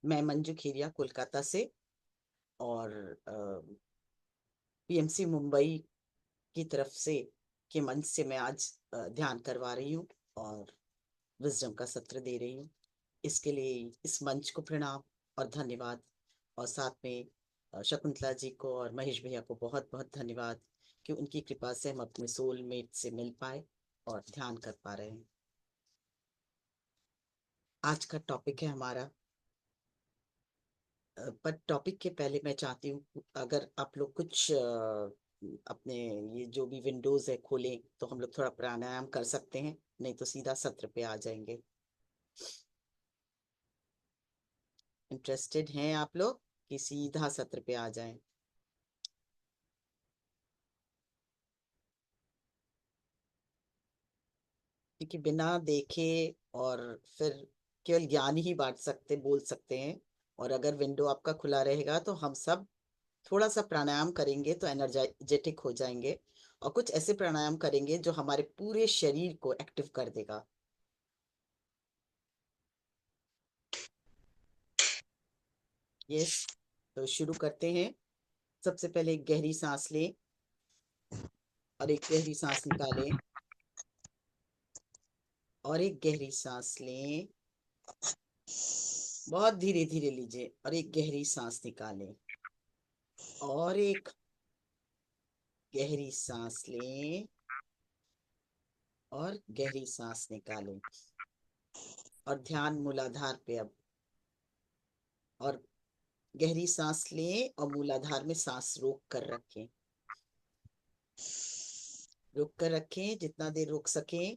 मैं मंजू खेरिया कोलकाता से और पीएमसी मुंबई की तरफ से के मंच से मैं आज ध्यान करवा रही हूँ और विजडम का सत्र दे रही हूँ। इसके लिए इस मंच को प्रणाम और धन्यवाद। और साथ में शकुंतला जी को और महेश भैया को बहुत बहुत धन्यवाद कि उनकी कृपा से हम अपने सोलमेट से मिल पाए और ध्यान कर पा रहे हैं। आज का टॉपिक है हमारा, पर टॉपिक के पहले मैं चाहती हूँ अगर आप लोग कुछ अपने ये जो भी विंडोज है खोलें तो हम लोग थोड़ा प्राणायाम कर सकते हैं, नहीं तो सीधा सत्र पे आ जाएंगे। इंटरेस्टेड हैं आप लोग कि सीधा सत्र पे आ जाएं? क्योंकि बिना देखे और फिर केवल ज्ञान ही बांट सकते बोल सकते हैं। और अगर विंडो आपका खुला रहेगा तो हम सब थोड़ा सा प्राणायाम करेंगे तो एनर्जेटिक हो जाएंगे और कुछ ऐसे प्राणायाम करेंगे जो हमारे पूरे शरीर को एक्टिव कर देगा। यस, तो शुरू करते हैं। सबसे पहले एक गहरी सांस लें और एक गहरी सांस निकालें और एक गहरी सांस लें। बहुत धीरे धीरे लीजिए और एक गहरी सांस निकालें और एक गहरी सांस लें और गहरी सांस निकालें। और ध्यान मूलाधार पे अब। और गहरी सांस लें और मूलाधार में सांस रोक कर रखें। रोक कर रखें, जितना देर रोक सकें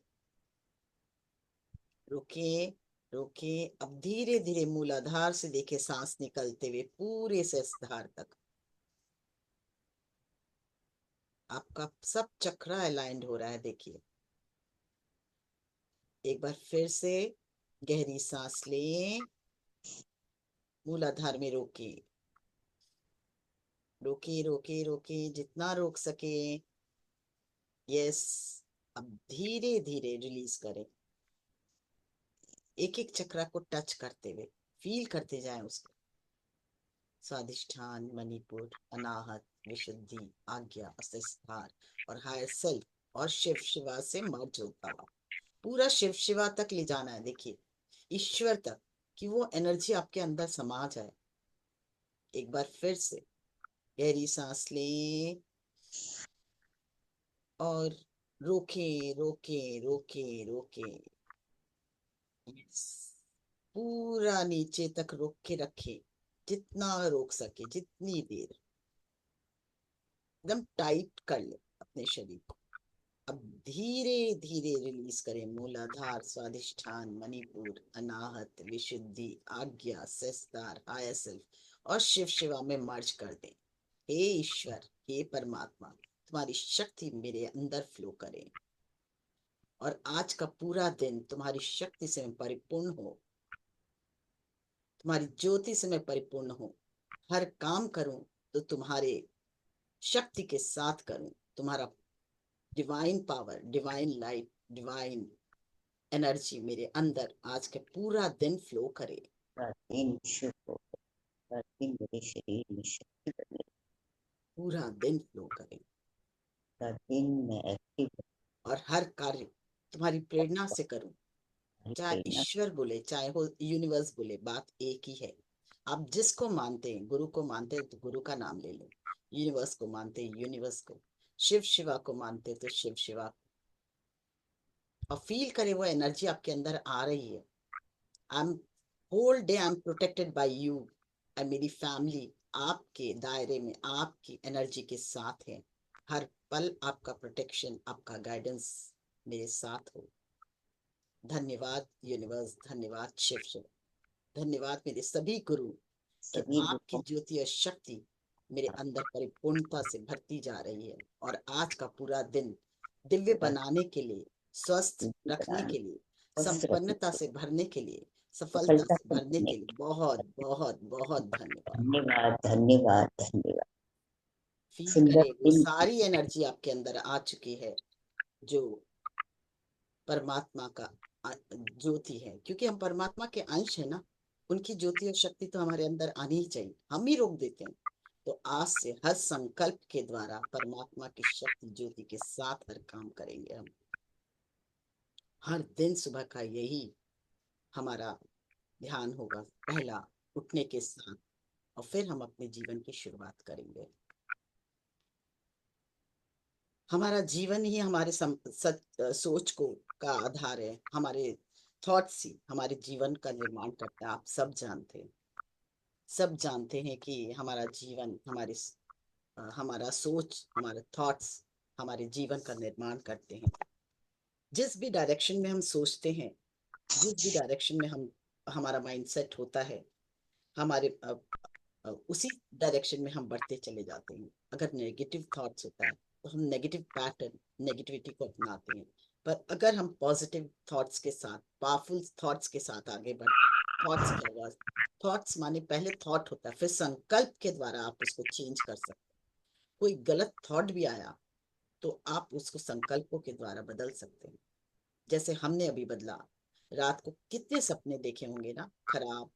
रुके। रोके। अब धीरे धीरे मूलाधार से देखे सांस निकलते हुए पूरे सहस्त्रधार तक। आपका सब चक्रा अलाइंड हो रहा है, देखिए। एक बार फिर से गहरी सांस लें, मूलाधार में रोके। रोके रोके रोके जितना रोक सके। यस। अब धीरे धीरे रिलीज करें, एक एक चक्रा को टच करते हुए फील करते जाएं उसको। स्वादिष्ठान, मणिपुर, अनाहत, विशुद्धि, आज्ञा, अस्थिर और हायर सेल्फ और शिव शिवा से मर्ज होता हुआ पूरा शिव शिवा तक ले जाना है, देखिए, ईश्वर तक, कि वो एनर्जी आपके अंदर समा जाए। एक बार फिर से गहरी सांस लें और रोके रोके रोके रोके। Yes. पूरा नीचे तक रोक के रखे, जितना रोक सके, जितनी देर। एकदम टाइट कर ले अपने शरीर को। अब धीरे धीरे रिलीज करें। मूलाधार, स्वादिष्ठान, मणिपुर, अनाहत, विशुद्धि, आज्ञा, सहस्त्रार, हायर सेल्फ और शिव शिवा में मर्ज कर दें। हे ईश्वर, हे परमात्मा, तुम्हारी शक्ति मेरे अंदर फ्लो करे और आज का पूरा दिन तुम्हारी शक्ति से मैं परिपूर्ण हो, तुम्हारी ज्योति से मैं परिपूर्ण हूँ। हर काम करूं तो तुम्हारे शक्ति के साथ करूं। तुम्हारा divine power, divine light, divine energy मेरे अंदर आज के पूरा दिन फ्लो करे। पूरा दिन शुभ हो, पूरा दिन मेरे शरीर में शक्ति बने, पूरा दिन फ्लो करे पूरा दिन मैं एक्टिव और हर कार्य तुम्हारी प्रेरणा से करूं। हमारी चाहे प्रेरणा ईश्वर बोले चाहे हो यूनिवर्स बोले, बात एक ही है। आप जिसको मानते हैं, गुरु को मानते हैं तो गुरु का नाम ले लो, यूनिवर्स को मानते हैं यूनिवर्स को, शिव शिवा को मानते हैं तो शिव शिवा। और फील करें वो एनर्जी आपके अंदर आ रही है। I am whole day I am protected by you. और मेरी फैमिली आपके दायरे में आपकी एनर्जी के साथ है। हर पल आपका प्रोटेक्शन, आपका गाइडेंस मेरे साथ हो। धन्यवाद यूनिवर्स, धन्यवाद शिव शिव, धन्यवाद मेरे सभी गुरु कि सभी आपकी लोगों ज्योति और शक्ति मेरे अंदर परिपूर्णता से भरती जा रही है। और आज का पूरा दिन दिव्य का बनाने के लिए, स्वस्थ पूरी रखने बनाने के लिए, स्वस्थ रखने संपन्नता से भरने के लिए, सफलता सफलता से से भरने भरने के लिए बहुत बहुत बहुत धन्यवाद। धन्यवाद धन्यवाद धन्यवाद। फील सुंदर करे वो दिन की सारी एनर्जी आपके अंदर आ चुकी है जो परमात्मा का ज्योति है, क्योंकि हम परमात्मा के अंश है ना। उनकी ज्योति और शक्ति तो हमारे अंदर आनी ही चाहिए, हम ही रोक देते हैं। तो आज से हर संकल्प के द्वारा परमात्मा की शक्ति ज्योति के साथ हर काम करेंगे हम। हर दिन सुबह का यही हमारा ध्यान होगा, पहला उठने के साथ, और फिर हम अपने जीवन की शुरुआत करेंगे। हमारा जीवन ही हमारे सोच को का आधार है। हमारे थॉट्स ही हमारे जीवन का निर्माण करता है। आप सब जानते हैं, सब जानते हैं कि हमारा जीवन हमारा सोच, हमारे थॉट्स हमारे जीवन का निर्माण करते हैं। जिस भी डायरेक्शन में हम सोचते हैं, जिस भी डायरेक्शन में हम हमारा माइंडसेट होता है, हमारे उसी डायरेक्शन में हम बढ़ते चले जाते हैं। अगर नेगेटिव थॉट्स होता है तो हम नेगेटिव पैटर्न, नेगेटिविटी को अपनाते हैं। पर अगर हम पॉजिटिव थॉट्स के साथ, पावरफुल थॉट्स के साथ आगे बढ़ते हैं, थॉट्स क्या हुआ, थॉट्स माने पहले थॉट होता है, फिर संकल्प के द्वारा आप उसको चेंज कर सकते हैं। कोई गलत थॉट भी आया तो आप उसको संकल्पों के द्वारा बदल सकते हैं। जैसे हमने अभी बदला, रात को कितने सपने देखे होंगे ना, खराब,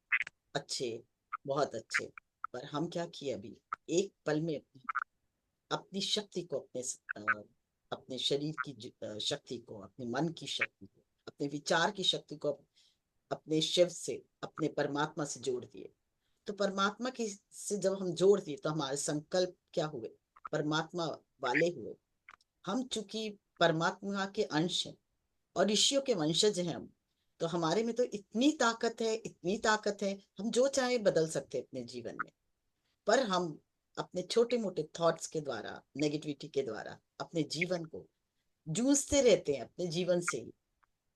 अच्छे, बहुत अच्छे। पर हम क्या किए अभी, एक पल में अपनी शक्ति को, अपने शरीर की शक्ति को, अपने मन की शक्ति को, अपने विचार की शक्ति को अपने शिव से, अपने परमात्मा से जोड़ दिए। तो परमात्मा की से जब हम जोड़ दिए तो हमारे संकल्प क्या हुए, परमात्मा वाले हुए। हम चूंकि परमात्मा के अंश हैं और ऋषियों के वंशज हैं हम, तो हमारे में तो इतनी ताकत है, इतनी ताकत है, हम जो चाहे बदल सकते हैं अपने जीवन में। पर हम अपने छोटे मोटे थॉट्स के द्वारा, नेगेटिविटी के द्वारा अपने जीवन को जूझते रहते हैं अपने जीवन से ही,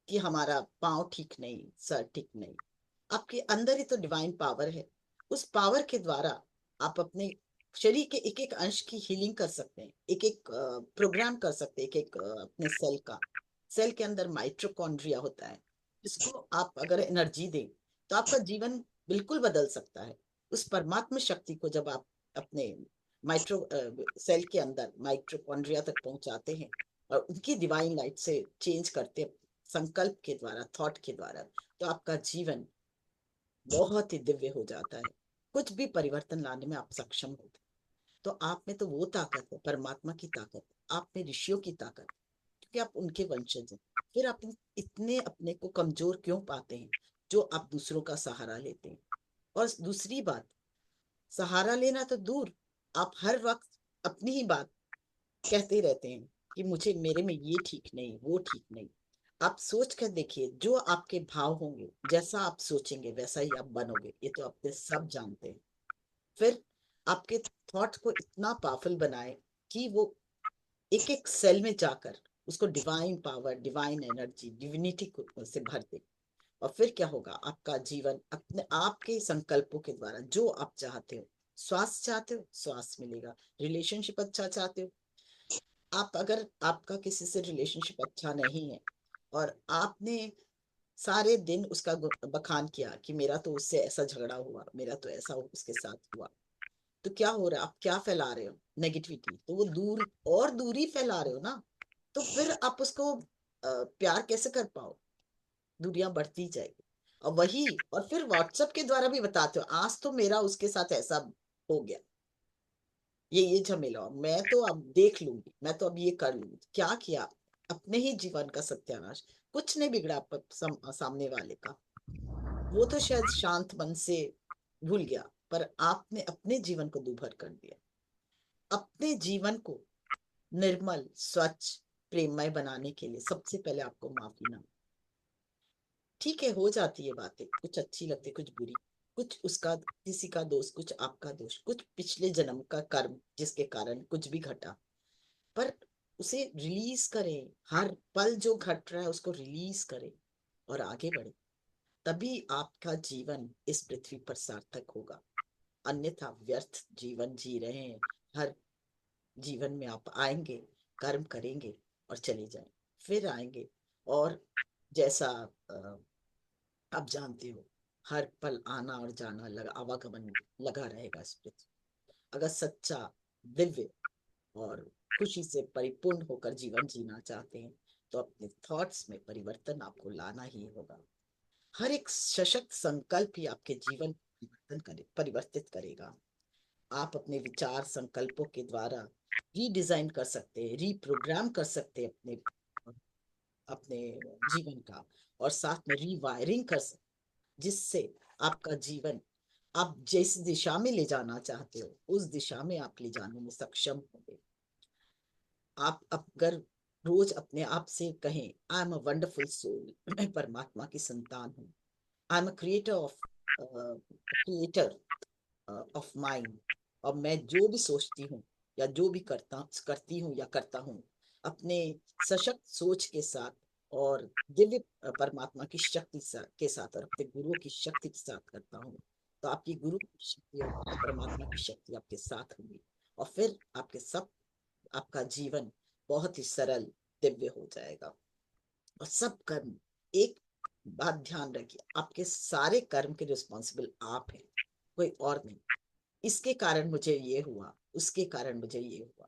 कि हमारा पाँव ठीक नहीं, सर ठीक नहीं। आपके अंदर ही तो डिवाइन पावर है। उस पावर के द्वारा आप अपने शरीर के एक एक अंश की हीलिंग कर सकते हैं, एक एक प्रोग्राम कर सकते हैं, एक एक अपने सेल का। सेल के अंदर माइट्रोकॉन्ड्रिया होता है, जिसको आप अगर एनर्जी दें तो आपका जीवन बिल्कुल बदल सकता है। उस परमात्मा शक्ति को जब आप अपने माइट्रो सेल के अंदर माइट्रोकॉन्ड्रिया तक पहुंचाते हैं और उनकी डिवाइन लाइट से चेंज करते हैं, संकल्प के द्वारा, थॉट के द्वारा, तो आपका जीवन बहुत ही दिव्य हो जाता है। कुछ भी परिवर्तन लाने में आप सक्षम होते हैं। तो आप में तो वो ताकत है, परमात्मा की ताकत, आप में ऋषियों की ताकत, क्योंकि आप उनके वंशज हैं। फिर आप इतने अपने को कमजोर क्यों पाते हैं, जो आप दूसरों का सहारा लेते हैं। और दूसरी बात, सहारा लेना तो दूर, आप हर वक्त अपनी ही बात कहते रहते हैं कि मुझे, मेरे में ये ठीक नहीं, वो ठीक नहीं। आप सोच कर देखिए, जो आपके भाव होंगे, जैसा आप सोचेंगे वैसा ही आप बनोगे, ये तो अपने सब जानते हैं। फिर आपके थॉट को इतना पावरफुल बनाए कि वो एक एक सेल में जाकर उसको divine power, divine energy, divinity को से भर दे। और फिर क्या होगा, आपका जीवन अपने आपके संकल्पों के द्वारा जो आप चाहते हो, स्वास्थ्य चाहते हो, स्वास्थ्य मिलेगा। रिलेशनशिप अच्छा चाहते हो, आप अगर आपका किसी से रिलेशनशिप अच्छा नहीं है और आपने सारे दिन उसका बखान किया कि मेरा तो उससे ऐसा झगड़ा हुआ, मेरा तो ऐसा उसके साथ हुआ, तो क्या हो रहा है, आप क्या फैला रहे हो, नेगेटिविटी। तो वो दूर और दूरी फैला रहे हो ना। तो फिर आप उसको प्यार कैसे कर पाओ, दूरियां बढ़ती जाएगी। और वही, और फिर व्हाट्सएप के द्वारा भी बताते हो, आज तो मेरा उसके साथ ऐसा हो गया, ये झमेला, और मैं तो अब देख लूंगी, मैं तो अब ये कर लूंगी। क्या किया, अपने ही जीवन का सत्यानाश। कुछ नहीं बिगड़ा सामने वाले का, वो तो शायद शांत मन से भूल गया, पर आपने अपने जीवन को दूभर कर दिया। अपने जीवन को निर्मल, स्वच्छ, प्रेममय बनाने के लिए सबसे पहले आपको माफी ना। ठीक है, हो जाती है बातें, कुछ अच्छी लगती, कुछ बुरी, कुछ उसका किसी का दोष, कुछ आपका दोष, कुछ पिछले जन्म का कर्म जिसके कारण कुछ भी घटा। पर उसे रिलीज करें, हर पल जो घट रहा है उसको रिलीज करें और आगे बढ़े। तभी आपका जीवन इस पृथ्वी पर सार्थक होगा। अन्यथा व्यर्थ जीवन जी रहे हैं। हर जीवन में आप आएंगे, कर्म करेंगे और चले जाएं, फिर आएंगे। और जैसा अ, आप जानते हो, हर पल आना और जाना लगा, आवागमन लगा रहेगा इस पृथ्वी। अगर सच्चा, दिव्य और खुशी से परिपूर्ण होकर जीवन जीना चाहते हैं तो अपने थॉट्स में परिवर्तन आपको लाना ही होगा। हर एक सशक्त संकल्प ही आपके जीवन को परिवर्तित करेगा। आप अपने विचार संकल्पों के द्वारा रीडिजाइन कर सकते हैं, रीप्रोग्राम कर सकते हैं अपने अपने जीवन का, और साथ में रीवायरिंग कर सकते, जिससे आपका जीवन आप जिस दिशा में ले जाना चाहते हो उस दिशा में आप ले जाने में सक्षम होंगे। आप अगर रोज अपने आप से कहें, I am a wonderful soul, मैं परमात्मा की संतान हूँ, I am a creator of mind, और मैं जो भी सोचती हूँ या जो भी करती हूँ या करता हूँ, अपने सशक्त सोच के साथ और दिव्य परमात्मा की शक्ति के साथ और अपने गुरुओं की शक्ति के साथ करता हूँ, तो आपकी गुरु की शक्ति और परमात्मा की शक्ति आपके साथ होगी, और फिर आपका जीवन बहुत ही सरल दिव्य हो जाएगा। और सब कर्म, एक बात ध्यान रखिए, आपके सारे कर्म के रिस्पॉन्सिबल आप हैं, कोई और नहीं। इसके कारण मुझे ये हुआ, उसके कारण मुझे ये हुआ,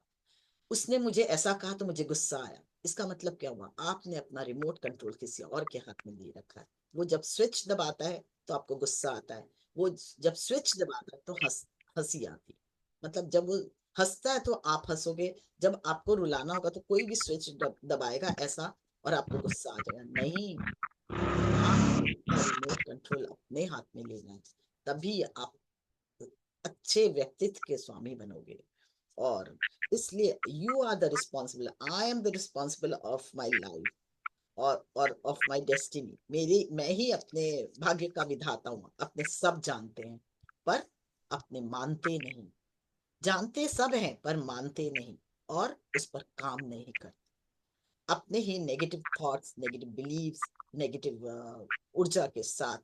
उसने मुझे ऐसा कहा तो मुझे गुस्सा आया, इसका मतलब क्या हुआ? आपने अपना रिमोट कंट्रोल किसी और के हाथ में ले रखा है। वो जब स्विच दबाता है तो आपको गुस्सा आता है, वो जब स्विच दबाता है तो हंसी आती है। मतलब जब वो हंसता है तो आप हंसोगे, जब आपको रुलाना होगा तो कोई भी स्विच दबाएगा ऐसा, और आपको गुस्सा आ जाएगा। नहीं, आपको अपना रिमोट कंट्रोल अपने हाथ में लेना है, तभी आप अच्छे व्यक्तित्व के स्वामी बनोगे। और इसलिए you are the responsible, I am the responsible of my life और ऑफ माई डेस्टिनी। मेरी, मैं ही अपने भाग्य का विधाता हूँ, अपने सब जानते हैं पर अपने मानते नहीं। जानते सब हैं पर मानते नहीं, और उस पर काम नहीं करते। अपने ही negative thoughts, negative beliefs, negative ऊर्जा के साथ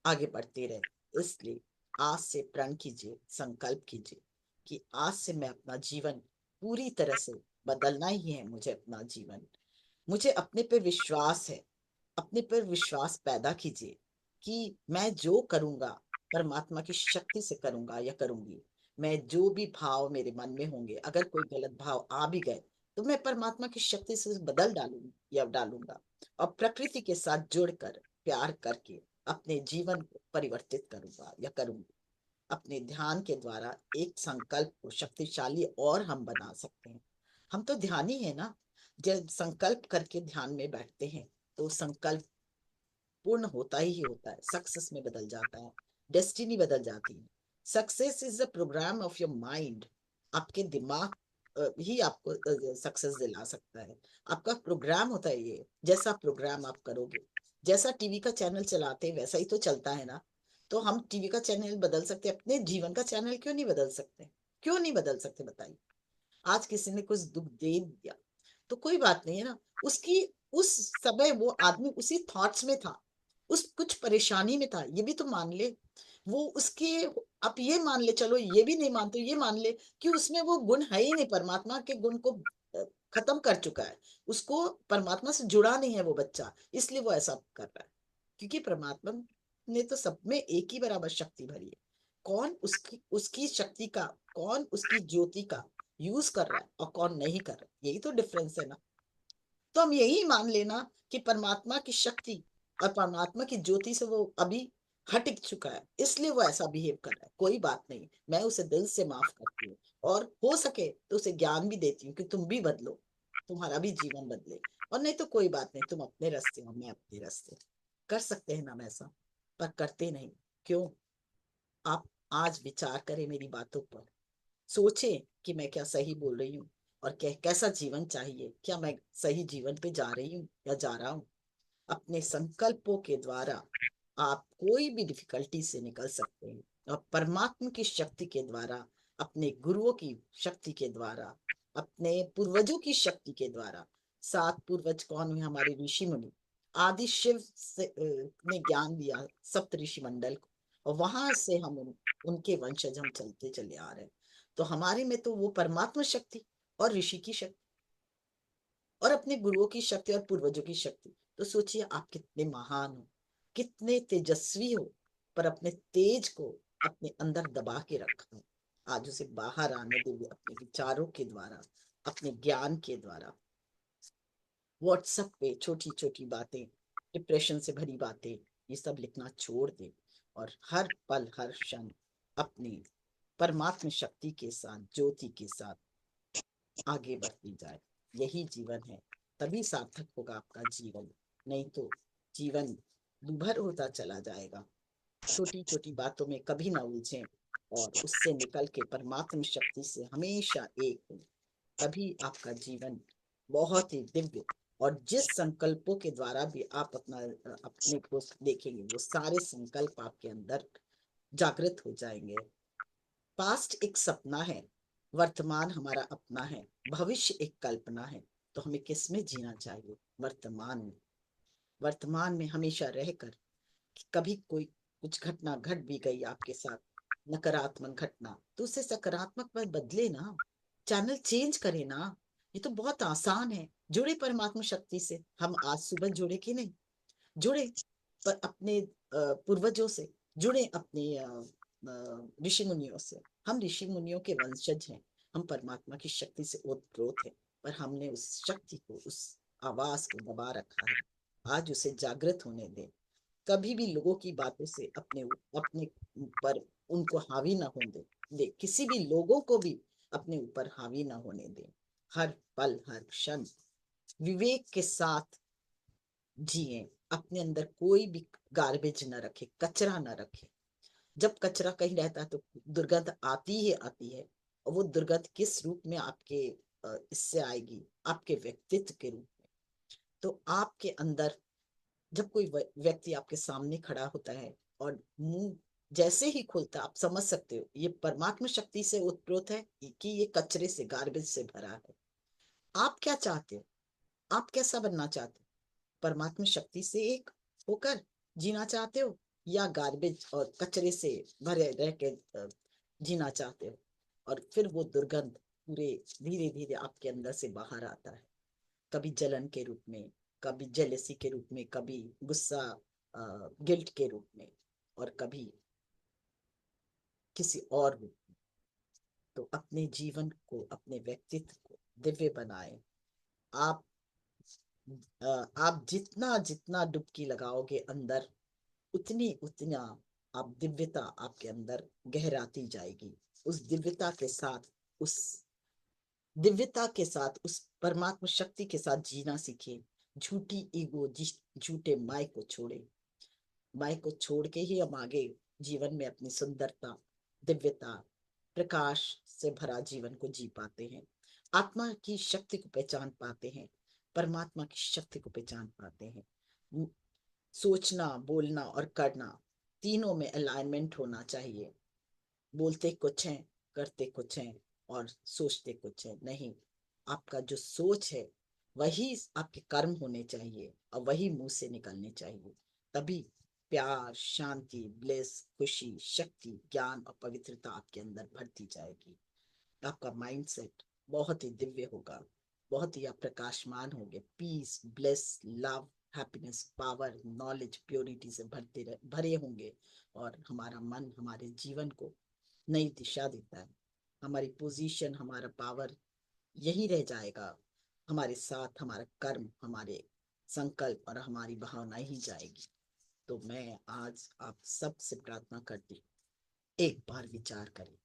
आगे बढ़ते रहे। इसलिए आज से प्रण कीजिए, संकल्प कीजिए कि आज से मैं अपना जीवन पूरी तरह से बदलना ही है। मुझे अपना जीवन, मुझे अपने पे विश्वास है। अपने पर विश्वास पैदा कीजिए कि मैं जो करूंगा परमात्मा की शक्ति से करूंगा या करूंगी। मैं जो भी भाव मेरे मन में होंगे, अगर कोई गलत भाव आ भी गए तो मैं परमात्मा की शक्ति से बदल डालूंगी या डालूंगा, और प्रकृति के साथ जुड़कर प्यार करके अपने जीवन को परिवर्तित करूंगा या करूंगी। अपने ध्यान के द्वारा एक संकल्प को शक्तिशाली और हम बना सकते हैं। हम तो ध्यानी है ना। जब संकल्प करके ध्यान में बैठते हैं तो संकल्प पूर्ण होता ही होता है, सक्सेस में बदल जाता है, डेस्टिनी बदल जाती है। Success is the programme of your mind. आपके दिमाग ही आपको सक्सेस दिला सकता है। आपका प्रोग्राम होता है ये, जैसा प्रोग्राम आप करोगे, जैसा टीवी का चैनल चलाते हैं वैसा ही तो चलता है ना। तो हम टीवी का चैनल बदल सकते हैं, अपने जीवन का चैनल क्यों नहीं बदल सकते? क्यों नहीं बदल सकते बताइए? आज किसी ने कुछ दुख दे दिया तो कोई बात नहीं है ना, उसकी उस समय वो आदमी उसी थॉट्स में था, उस कुछ परेशानी में था, ये भी तो मान ले। वो उसके, आप ये मान ले, चलो ये भी नहीं मानते, ये मान ले कि उसमें वो गुण है ही नहीं, परमात्मा के गुण को खत्म कर चुका है। उसको परमात्मा से जुड़ा नहीं है वो बच्चा, इसलिए वो ऐसा कर रहा है। क्योंकि परमात्मा ने तो सब में एक ही बराबर शक्ति भरी है। कौन उसकी उसकी शक्ति का, कौन उसकी ज्योति का यूज कर रहा है और कौन नहीं कर रहा है, यही तो डिफरेंस है ना। तो हम यही मान लेना कि परमात्मा की शक्ति और परमात्मा की ज्योति से वो अभी हट चुका है, इसलिए वो ऐसा बिहेव कर रहा है। कोई बात नहीं, मैं उसे दिल से माफ करती हूँ, और हो सके तो उसे ज्ञान भी देती हूँ कि तुम भी बदलो, तुम्हारा भी जीवन बदले। और नहीं तो कोई बात नहीं, तुम अपने रास्ते हो, मैं अपने रास्ते। कर सकते हैं ना वैसा, पर करते नहीं। क्यों? आप आज विचार करें मेरी बातों पर, सोचें कि मैं क्या सही बोल रही हूँ, और कैसा जीवन चाहिए, क्या मैं सही जीवन पे जा रही हूँ या जा रहा हूँ। अपने संकल्पों के द्वारा आप कोई भी डिफिकल्टी से निकल सकते हैं, और परमात्मा की शक्ति के द्वारा, अपने गुरुओं की शक्ति के द्वारा, अपने पूर्वजों की शक्ति के द्वारा। सात पूर्वज कौन हुए? हमारे ऋषि मुनि। आदि शिव से ने ज्ञान दिया सप्त ऋषि मंडल को, और वहां से हम उनके वंशज हम चलते चले आ रहे हैं। तो हमारे में तो वो परमात्मा शक्ति और ऋषि की शक्ति और अपने गुरुओं की शक्ति और पूर्वजों की शक्ति। तो सोचिए आप कितने महान हो, कितने तेजस्वी हो, पर अपने तेज को अपने अंदर दबा के रखा है। आज उसे बाहर आने दीजिए, अपने विचारों के द्वारा, अपने ज्ञान के द्वारा। व्हाट्सएप पे छोटी छोटी बातें, डिप्रेशन से भरी बातें, ये सब लिखना छोड़ दे और हर पल हर क्षण अपनी परमात्मा शक्ति के साथ, ज्योति के साथ आगे बढ़ती जाए। यही जीवन है, तभी सार्थक होगा आपका जीवन, नहीं तो जीवन दुभर होता चला जाएगा। छोटी छोटी बातों में कभी ना उलझें और उससे निकल के परमात्मा शक्ति से हमेशा एक हो, तभी आपका जीवन बहुत ही दिव्य। और जिस संकल्पों के द्वारा भी आप अपने को देखेंगे, वो सारे संकल्प आपके अंदर जागृत हो जाएंगे। पास्ट एक सपना है, वर्तमान हमारा अपना है, भविष्य एक कल्पना है। तो हमें किस में जीना चाहिए? वर्तमान में। वर्तमान में हमेशा रहकर कभी कोई कुछ घटना घट भी गई आपके साथ, नकारात्मक घटना, तो उसे सकारात्मक में बदले ना, चैनल चेंज करे ना। ये तो बहुत आसान है। जुड़े परमात्मा शक्ति से। हम आज सुबह जुड़े कि नहीं जुड़े? पर अपने पूर्वजों से जुड़े, अपने ऋषि मुनियों से। हम ऋषि मुनियों के वंशज हैं, हम परमात्मा की शक्ति से ओतप्रोत हैं, पर हमने उस शक्ति को, उस आवाज को दबा रखा है। आज उसे जागृत होने दें। कभी भी लोगों की बातों से अपने अपने ऊपर उनको हावी ना होने दे, किसी भी लोगों को भी अपने ऊपर हावी ना होने दे। हर पल हर क्षण विवेक के साथ जिए। अपने अंदर कोई भी गार्बेज ना रखे, कचरा ना रखे। जब कचरा कहीं रहता है तो दुर्गंध आती ही आती है। और वो दुर्गंध किस रूप में आपके इससे आएगी? आपके व्यक्तित्व के रूप में। तो आपके अंदर जब कोई व्यक्ति आपके सामने खड़ा होता है और मुंह जैसे ही खुलता है, आप समझ सकते हो ये परमात्मा शक्ति से उत्प्रोत है कि ये कचरे से, गार्बेज से भरा है। आप क्या चाहते हो? आप कैसा बनना चाहते हो? परमात्मा शक्ति से एक होकर जीना चाहते हो, या गार्बेज और कचरे से भरे रह के जीना चाहते हो? और फिर वो दुर्गंध पूरे धीरे धीरे आपके अंदर से बाहर आता है, कभी जलन के रूप में, कभी जेलेसी के रूप में, कभी गुस्सा, गिल्ट के रूप में, और कभी किसी और रूप में। तो अपने जीवन को, अपने व्यक्तित्व को दिव्य बनाए। आप आप जितना जितना डुबकी लगाओगे अंदर, उतनी उतना आप दिव्यता आपके अंदर गहराती जाएगी। उस दिव्यता के साथ, उस दिव्यता के साथ, उस परमात्मा शक्ति के साथ जीना सीखे। झूठी ईगो, झूठे माय को छोड़े। माय को छोड़ के ही हम आगे जीवन में अपनी सुंदरता, दिव्यता, प्रकाश से भरा जीवन को जी पाते हैं। आत्मा की शक्ति को पहचान पाते हैं, परमात्मा की शक्ति को पहचान पाते हैं। सोचना, बोलना और करना, तीनों में अलाइनमेंट होना चाहिए। बोलते कुछ हैं, करते कुछ हैं, और सोचते कुछ है नहीं। आपका जो सोच है वही आपके कर्म होने चाहिए, और वही मुंह से निकलने चाहिए। तभी प्यार, शांति, ब्लेस, खुशी, शक्ति, ज्ञान और पवित्रता आपके अंदर भरती जाएगी। आपका माइंडसेट बहुत ही दिव्य होगा, बहुत ही आप प्रकाशमान होंगे। Peace, bless, love, happiness, power, knowledge, purity से भरे होंगे। और हमारा मन हमारे जीवन को नई दिशा देता है। हमारी पोजीशन, हमारा पावर यही रह जाएगा। हमारे साथ हमारा कर्म, हमारे संकल्प और हमारी भावना ही जाएगी। तो मैं आज आप सबसे प्रार्थना करती हूँ, एक बार विचार करें।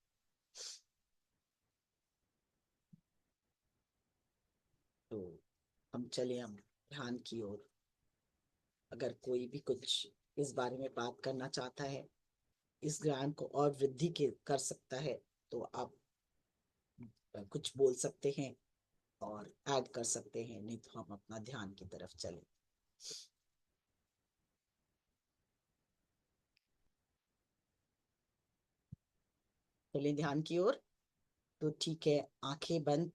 तो हम चले, हम ध्यान की ओर। अगर कोई भी कुछ इस बारे में बात करना चाहता है, इस ज्ञान को और वृद्धि के कर सकता है, तो आप कुछ बोल सकते हैं और ऐड कर सकते हैं, नहीं तो हम अपना ध्यान की तरफ चले। चलिए ध्यान की ओर। तो ठीक है, आंखें बंद।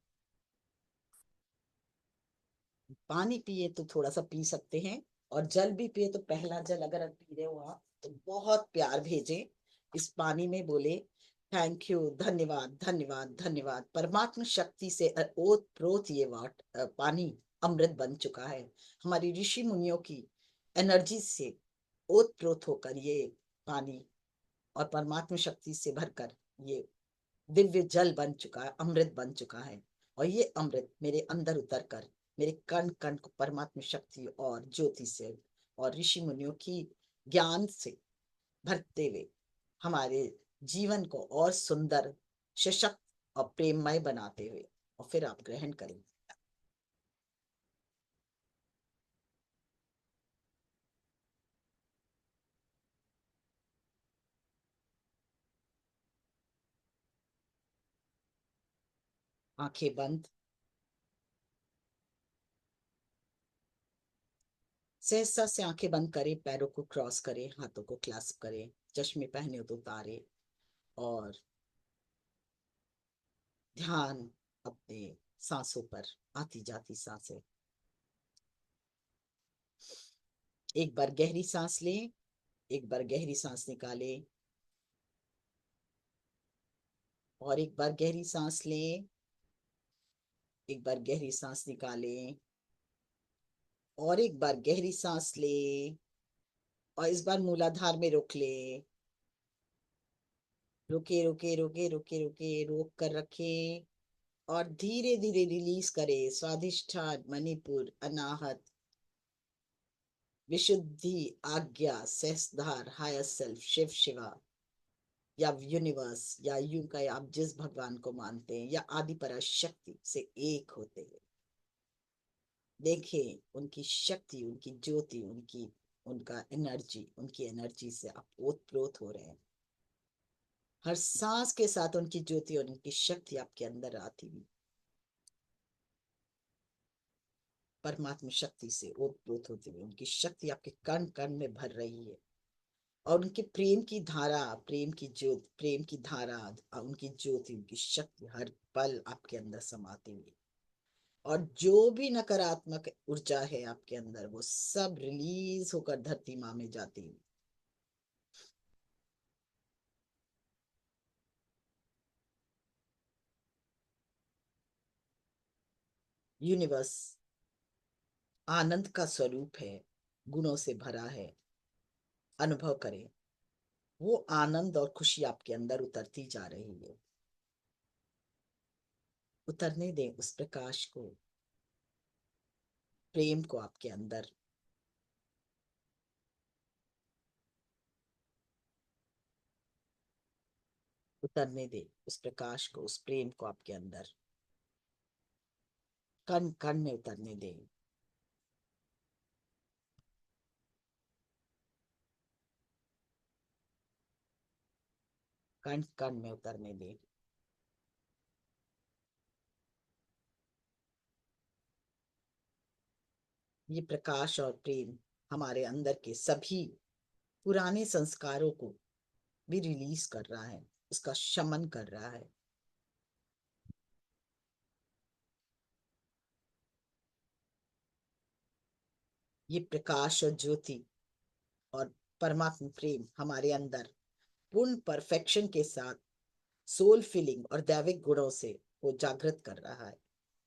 पानी पिए तो थोड़ा सा पी सकते हैं, और जल भी पिए तो पहला जल अगर आप पी रहे हो आप, तो बहुत प्यार भेजें इस पानी में। बोले थैंक यू, धन्यवाद धन्यवाद धन्यवाद। परमात्मा शक्ति से ओत प्रोत ये पानी अमृत बन चुका है। हमारी ऋषि मुनियों की एनर्जी से ओत प्रोत होकर ये पानी और परमात्मा शक्ति से भरकर ये दिव्य जल बन चुका है, अमृत बन चुका है। और ये अमृत मेरे अंदर उतर कर मेरे कण कण को परमात्मा शक्ति और ज्योति से और ऋषि मुनियों की ज्ञान से भरते हुए हमारे जीवन को और सुंदर, सशक्त और प्रेममय बनाते हुए। और फिर आप ग्रहण करें। आंखें बंद। सहसा से आंखें बंद करें, पैरों को क्रॉस करें, हाथों को क्लास्प करें, चश्मे पहने हो तो उतारे, और ध्यान अपने सांसों पर, आती जाती सांसें। एक बार गहरी सांस लें, एक बार गहरी सांस निकालें, और एक बार गहरी सांस लें, एक बार गहरी सांस निकालें, और एक बार गहरी सांस लें, और इस बार मूलाधार में रोक लें। रुके रुके रुके रुके रुके, रोक कर रखे, और धीरे धीरे रिलीज करें। स्वादिष्ठान, मणिपुर, अनाहत, विशुद्धि, आज्ञा, सहस्त्रधार, हायर सेल्फ, शिव, शिवा, या यूनिवर्स, या यूं का आप जिस भगवान को मानते हैं, या आदि पराशक्ति से एक होते हैं। देखें उनकी शक्ति, उनकी ज्योति, उनकी उनका एनर्जी, उनकी एनर्जी से आप ओतप्रोत हो रहे हैं। हर सांस के साथ उनकी ज्योति और उनकी शक्ति आपके अंदर आती हुई परमात्मा शक्ति से ओतप्रोत होती हुई उनकी शक्ति आपके कण कण में भर रही है। और उनके प्रेम की धारा, प्रेम की ज्योति, प्रेम की धारा, उनकी ज्योति, उनकी शक्ति हर पल आपके अंदर समाती हुई, और जो भी नकारात्मक ऊर्जा है आपके अंदर, वो सब रिलीज होकर धरती माँ में जाती है। यूनिवर्स आनंद का स्वरूप है, गुणों से भरा है। अनुभव करें, वो आनंद और खुशी आपके अंदर उतरती जा रही है। उतरने दें उस प्रकाश को, प्रेम को आपके अंदर। उतरने दें उस प्रकाश को, उस प्रेम को आपके अंदर, कण कण में उतरने दें। कण कण में उतरने दें। ये प्रकाश और प्रेम हमारे अंदर के सभी पुराने संस्कारों को भी रिलीज कर रहा है, उसका शमन कर रहा है। ये प्रकाश और ज्योति और परमात्मा प्रेम हमारे अंदर पूर्ण परफेक्शन के साथ सोल फीलिंग और दैविक गुणों से वो जागृत कर रहा है।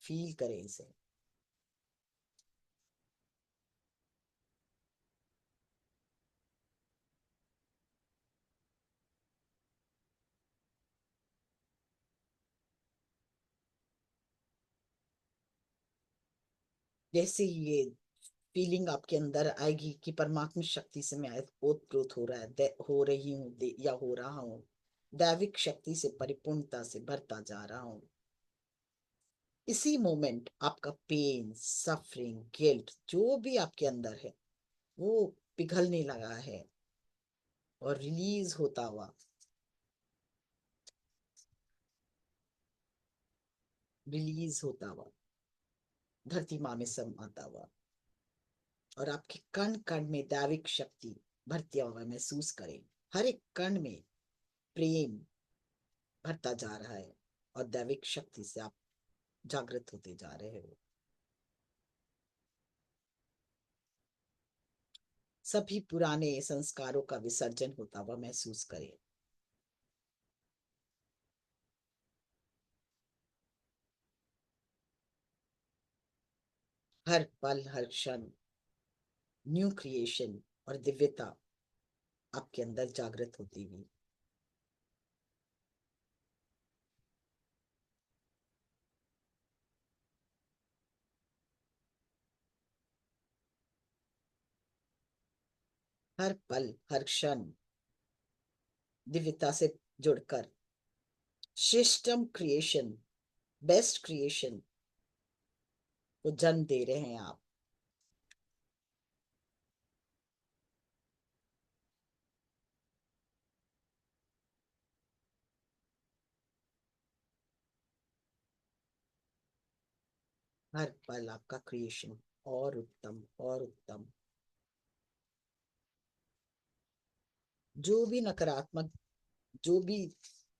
फील करें इसे। जैसे ही ये फीलिंग आपके अंदर आएगी कि परमात्मा शक्ति से मैं ओतप्रोत हो रहा है, हो रही हूँ, या हो रहा हूँ, दैविक शक्ति से परिपूर्णता से भरता जा रहा हूँ, इसी मोमेंट आपका पेन, सफरिंग, गिल्ट जो भी आपके अंदर है, वो पिघलने लगा है और रिलीज होता हुआ, रिलीज होता हुआ धरती माँ में समाता हुआ, और आपके कण कण में दैविक शक्ति भरते हुआ महसूस करें। हर एक कण में प्रेम भरता जा रहा है, और दैविक शक्ति से आप जागृत होते जा रहे हो। सभी पुराने संस्कारों का विसर्जन होता हुआ महसूस करें। हर पल, हर क्षण न्यू क्रिएशन और दिव्यता आपके अंदर जागृत होती हुई। हर पल हर क्षण दिव्यता से जुड़कर श्रेष्ठतम क्रिएशन, बेस्ट क्रिएशन को जन्म दे रहे हैं आप। हर पल आपका क्रिएशन और उत्तम और उत्तम। जो भी नकारात्मक, जो भी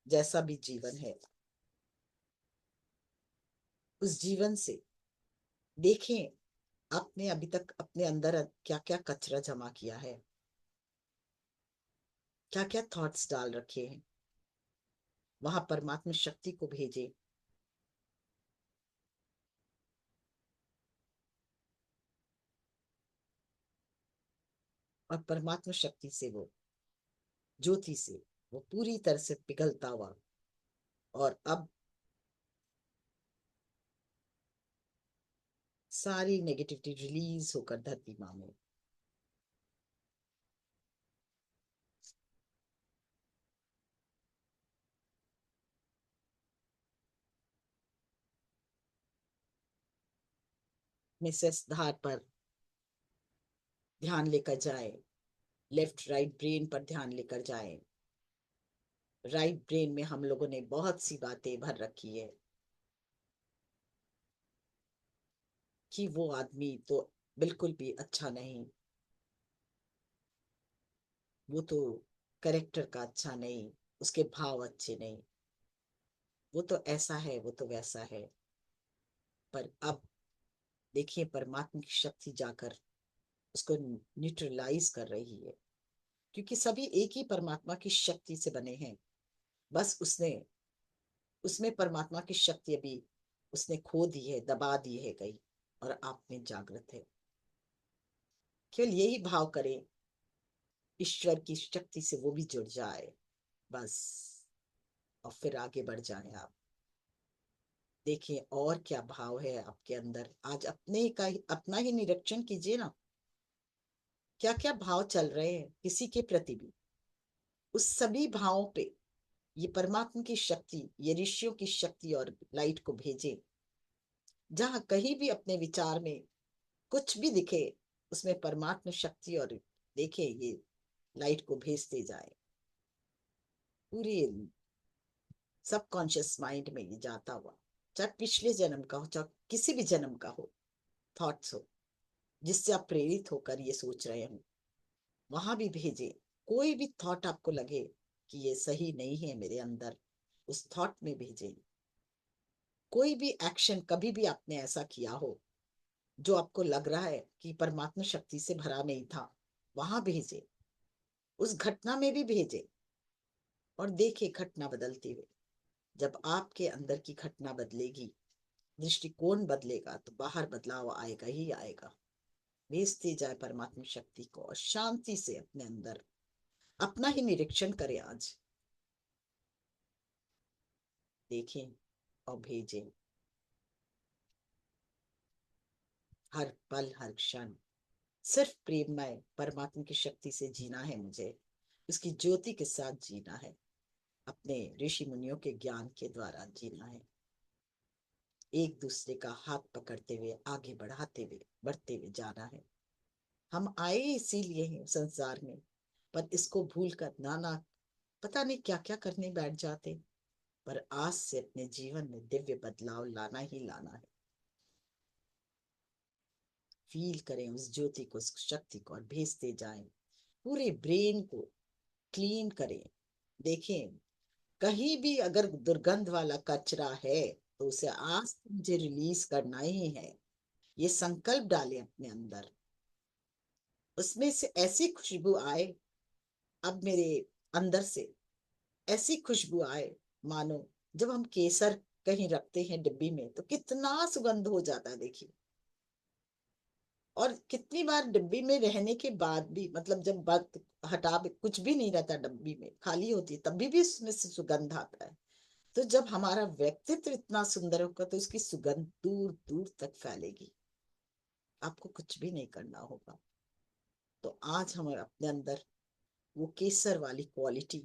जैसा भी जीवन है, उस जीवन से देखें आपने अभी तक अपने अंदर क्या क्या कचरा जमा किया है, क्या क्या थॉट्स डाल रखे हैं। वहां परमात्मा शक्ति को भेजे। और परमात्मा शक्ति से, वो ज्योति से, वो पूरी तरह से पिघलता हुआ और अब सारी नेगेटिविटी रिलीज होकर धरती माँ में। मिसेस धार पर ध्यान लेकर जाए, लेफ्ट राइट ब्रेन पर ध्यान लेकर जाए। राइट ब्रेन में हम लोगों ने बहुत सी बातें भर रखी है कि वो आदमी तो बिल्कुल भी अच्छा नहीं, वो तो करेक्टर का अच्छा नहीं, उसके भाव अच्छे नहीं, वो तो ऐसा है, वो तो वैसा है। पर अब देखिए परमात्मा की शक्ति जाकर उसको न्यूट्रलाइज कर रही है, क्योंकि सभी एक ही परमात्मा की शक्ति से बने हैं। बस उसने, उसमें परमात्मा की शक्ति अभी उसने खो दी है, दबा दी है कहीं, और आप में जागृत है। केवल यही भाव करें, ईश्वर की शक्ति से वो भी जुड़ जाए बस, और फिर आगे बढ़ जाए आप। देखिए और क्या भाव है आपके अंदर। आज अपने का ही, अपना ही निरीक्षण कीजिए ना, क्या क्या भाव चल रहे हैं किसी के प्रति भी। उस सभी भावों पे ये परमात्मा की शक्ति, ये ऋषियों की शक्ति और लाइट को भेजे। जहां कहीं भी अपने विचार में कुछ भी दिखे, उसमें परमात्मा शक्ति और देखे ये लाइट को भेजते जाए। पूरे सबकॉन्शियस माइंड में ये जाता हुआ, चाहे पिछले जन्म का हो, चाहे किसी भी जन्म का हो, थॉट्स हो जिससे आप प्रेरित होकर ये सोच रहे हो, वहां भी भेजे। कोई भी थॉट आपको लगे कि ये सही नहीं है मेरे अंदर, उस थॉट में भेजे। कोई भी एक्शन कभी भी आपने ऐसा किया हो जो आपको लग रहा है कि परमात्मा शक्ति से भरा नहीं था, वहां भेजे, उस घटना में भी भेजे, और देखे घटना बदलते हुए। जब आपके अंदर की घटना बदलेगी, दृष्टिकोण बदलेगा, तो बाहर बदलाव आएगा ही आएगा। भेजते जाए परमात्मा शक्ति को, और शांति से अपने अंदर अपना ही निरीक्षण करें आज। देखें और भेजें। हर पल हर क्षण सिर्फ प्रेममय परमात्मा की शक्ति से जीना है मुझे, उसकी ज्योति के साथ जीना है, अपने ऋषि मुनियों के ज्ञान के द्वारा जीना है। एक दूसरे का हाथ पकड़ते हुए आगे बढ़ते हुए जाना है। हम आए इसीलिए हैं संसार में, पर इसको भूल कर नाना पता नहीं क्या क्या करने बैठ जाते। पर आज से अपने जीवन में दिव्य बदलाव लाना ही लाना है। फील करें उस ज्योति को, उस शक्ति को, और भेजते जाएं। पूरे ब्रेन को क्लीन करें। देखें कहीं भी अगर दुर्गंध वाला कचरा है, तो उसे आज मुझे रिलीज करना ही है। ये संकल्प डालें अपने अंदर, उसमें से ऐसी खुशबू आए, अब मेरे अंदर से ऐसी खुशबू आए, मानो जब हम केसर कहीं रखते हैं डिब्बी में तो कितना सुगंध हो जाता है देखिए। और कितनी बार डिब्बी में रहने के बाद भी, मतलब जब बात कुछ भी नहीं रहता, डिब्बी में खाली होती है, तभी भी उसमें से सुगंध आता है। तो जब हमारा व्यक्तित्व इतना सुंदर होगा, तो उसकी सुगंध दूर दूर तक फैलेगी। आपको कुछ भी नहीं करना होगा। तो आज हमें अपने अंदर वो केसर वाली क्वालिटी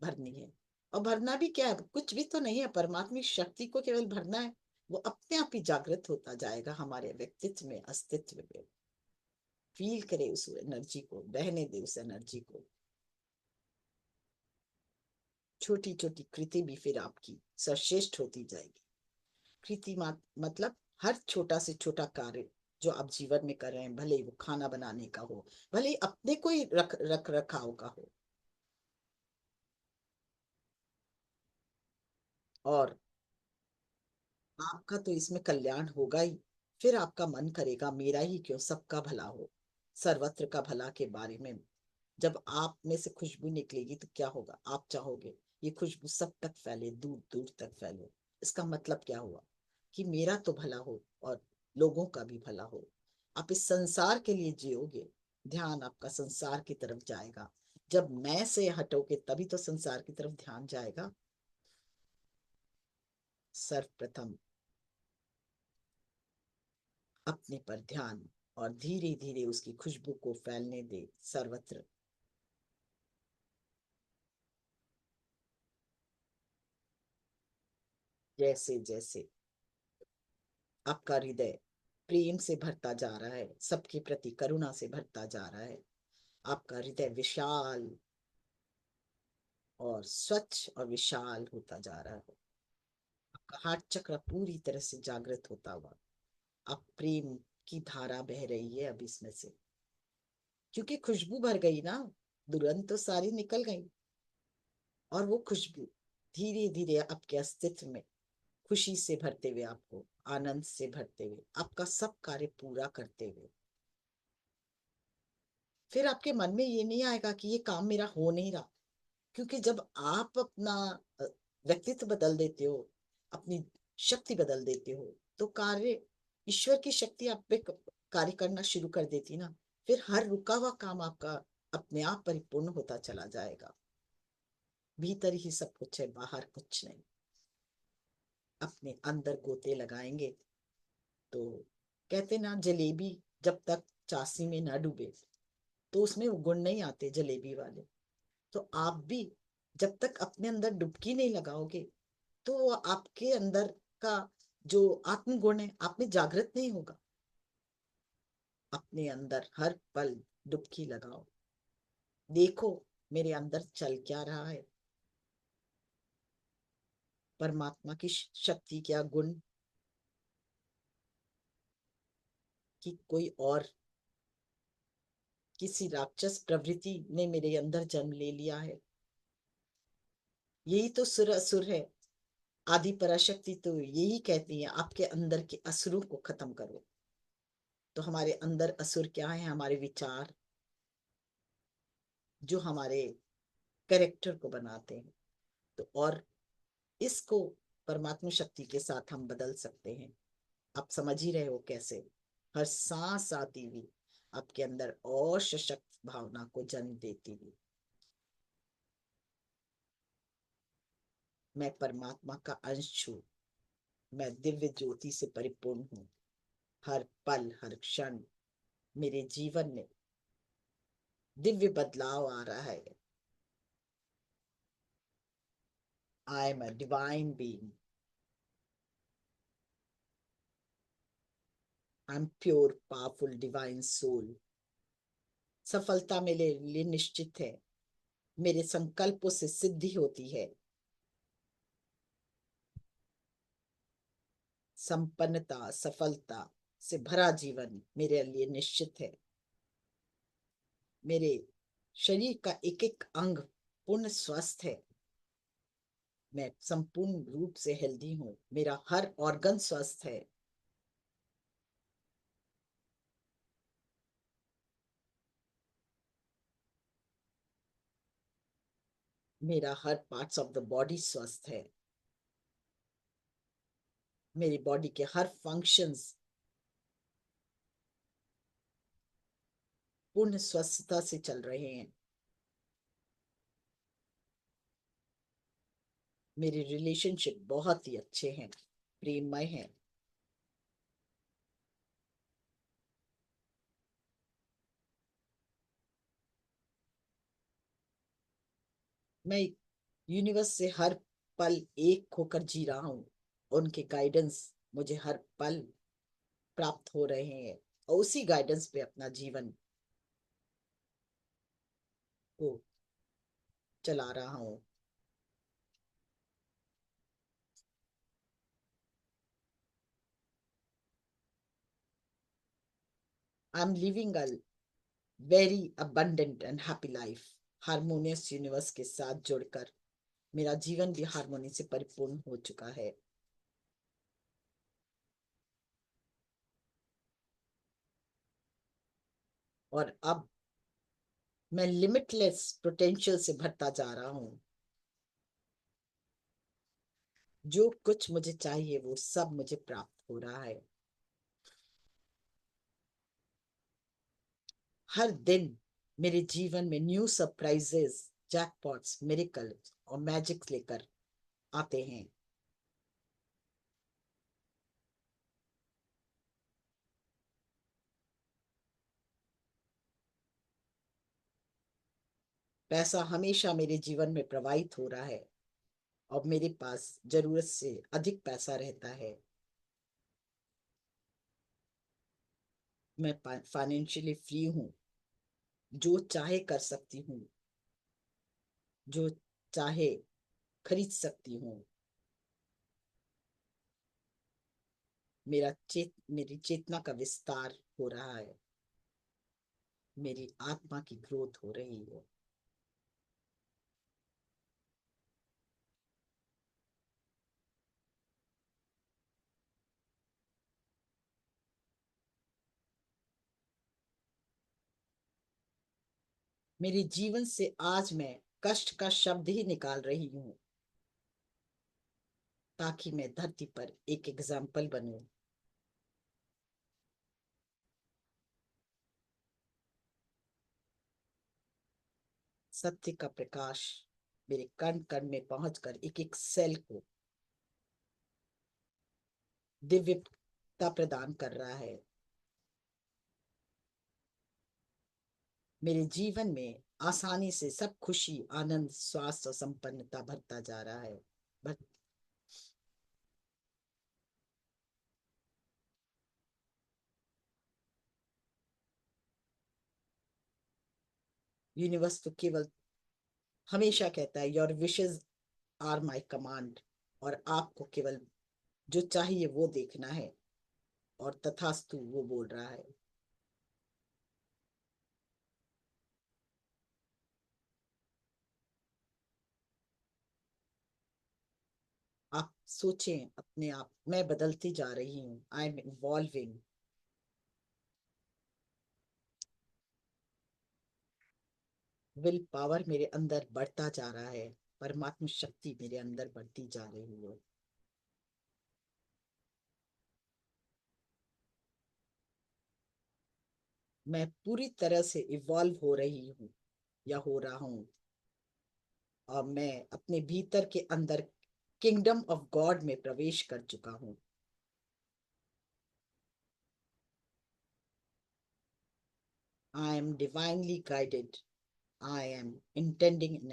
भरनी है। और भरना भी क्या है, कुछ भी तो नहीं है, परमात्मिक शक्ति को केवल भरना है। वो अपने आप ही जागृत होता जाएगा हमारे व्यक्तित्व में, अस्तित्व में। फील करे उस एनर्जी को, बहने दे उस एनर्जी को। छोटी छोटी कृति भी फिर आपकी सर्वश्रेष्ठ होती जाएगी। कृति मतलब हर छोटा से छोटा कार्य जो आप जीवन में कर रहे हैं, भले ही वो खाना बनाने का हो, भले ही अपने कोई रख रखाव का हो, और आपका तो इसमें कल्याण होगा ही। फिर आपका मन करेगा मेरा ही क्यों, सबका भला हो, सर्वत्र का भला के बारे में। जब आप में से खुशबू निकलेगी तो क्या होगा, आप चाहोगे ये खुशबू सब तक फैले, दूर दूर तक फैले। इसका मतलब क्या हुआ कि मेरा तो भला हो और लोगों का भी भला हो। आप इस संसार के लिए जियोगे, ध्यान आपका संसार की तरफ जाएगा। जब मैं से हटोगे तभी तो संसार की तरफ ध्यान जाएगा। सर्वप्रथम अपने पर ध्यान, और धीरे धीरे उसकी खुशबू को फैलने दे सर्वत्र। जैसे जैसे आपका हृदय प्रेम से भरता जा रहा है, सबके प्रति करुणा से भरता जा रहा है, आपका हृदय विशाल और स्वच्छ और विशाल होता जा रहा है, आपका हार्ट चक्र पूरी तरह से जागृत होता हुआ, अब प्रेम की धारा बह रही है अब इसमें से। क्योंकि खुशबू भर गई ना, दुल्हन तो सारी निकल गई, और वो खुशबू धीरे धीरे आपके अस्तित्व में खुशी से भरते हुए, आपको आनंद से भरते हुए, आपका सब कार्य पूरा करते हुए, फिर आपके मन में ये नहीं आएगा कि ये काम मेरा हो नहीं रहा। क्योंकि जब आप अपना अ, व्यक्तित्व बदल देते हो, अपनी शक्ति बदल देते हो, तो कार्य, ईश्वर की शक्ति आप पे कार्य करना शुरू कर देती ना। फिर हर रुका हुआ काम आपका अपने आप परिपूर्ण होता चला जाएगा। भीतर ही सब कुछ है, बाहर कुछ नहीं। अपने अंदर गोते लगाएंगे तो, कहते ना, जलेबी जब तक चाशनी में ना डूबे तो उसमें वो गुण नहीं आते जलेबी वाले। तो आप भी जब तक अपने अंदर डुबकी नहीं लगाओगे, तो वो आपके अंदर का जो आत्मगुण है आप में जागृत नहीं होगा। अपने अंदर हर पल डुबकी लगाओ, देखो मेरे अंदर चल क्या रहा है, परमात्मा की शक्ति क्या गुण, कि कोई और किसी राक्षस प्रवृत्ति ने मेरे अंदर जन्म ले लिया है। यही तो सुर असुर है। आदि पराशक्ति तो यही कहती है, आपके अंदर के असुरों को खत्म करो। तो हमारे अंदर असुर क्या है, हमारे विचार, जो हमारे कैरेक्टर को बनाते हैं। तो और इसको परमात्मा शक्ति के साथ हम बदल सकते हैं। आप समझ ही रहे हो कैसे। हर सांस आती हुई आपके अंदर और सशक्त भावना को जन्म देती हुई, मैं परमात्मा का अंश हूँ, मैं दिव्य ज्योति से परिपूर्ण हूँ। हर पल हर क्षण मेरे जीवन में दिव्य बदलाव आ रहा है। I am a divine being, I am pure powerful divine soul. सफलता मेरे लिए निश्चित है, मेरे संकल्पों से सिद्धि होती है। संपन्नता, सफलता से भरा जीवन मेरे लिए निश्चित है। मेरे शरीर का एक एक अंग पूर्ण स्वस्थ है। मैं संपूर्ण रूप से हेल्दी हूँ, मेरा हर ऑर्गन स्वस्थ है। मेरा हर पार्ट्स ऑफ द बॉडी स्वस्थ है। मेरी बॉडी के हर फंक्शंस पूर्ण स्वस्थता से चल रहे हैं। मेरे रिलेशनशिप बहुत ही अच्छे हैं, प्रेममय हैं। मैं यूनिवर्स से हर पल एक होकर जी रहा हूँ। उनके गाइडेंस मुझे हर पल प्राप्त हो रहे हैं, और उसी गाइडेंस पे अपना जीवन को चला रहा हूँ। I M living a very abundant and happy life. Harmonious universe के साथ जुड़कर मेरा जीवन भी हारमोनी से परिपूर्ण हो चुका है। और अब मैं लिमिटलेस पोटेंशियल से भरता जा रहा हूँ। जो कुछ मुझे चाहिए वो सब मुझे प्राप्त हो रहा है। हर दिन मेरे जीवन में न्यू सरप्राइजेस, जैकपॉट्स, मिरेकल्स और मैजिक लेकर आते हैं। पैसा हमेशा मेरे जीवन में प्रवाहित हो रहा है, और मेरे पास जरूरत से अधिक पैसा रहता है। मैं फाइनेंशियली फ्री हूँ। जो चाहे कर सकती हूँ, जो चाहे खरीद सकती हूँ। मेरी चेतना का विस्तार हो रहा है। मेरी आत्मा की ग्रोथ हो रही है। मेरे जीवन से आज मैं कष्ट का शब्द ही निकाल रही हूँ, ताकि मैं धरती पर एक एग्जाम्पल बनूं। सत्य का प्रकाश मेरे कण कण में पहुंचकर एक एक सेल को दिव्यता प्रदान कर रहा है। मेरे जीवन में आसानी से सब खुशी, आनंद, स्वास्थ्य और संपन्नता भरता जा रहा है। भर, यूनिवर्स तो केवल हमेशा कहता है your wishes are my command, और आपको केवल जो चाहिए वो देखना है, और तथास्तु वो बोल रहा है। आप सोचें अपने आप, मैं बदलती जा रही हूँ। I M evolving. Will power मेरे अंदर बढ़ता जा रहा है। परमात्मा शक्ति मेरे अंदर बढ़ती जा रही है। मैं पूरी तरह से इवॉल्व हो रही हूँ या हो रहा हूँ, और मैं अपने भीतर के अंदर किंगडम ऑफ गॉड में प्रवेश कर चुका हूँ। I am divinely guided. I am intending an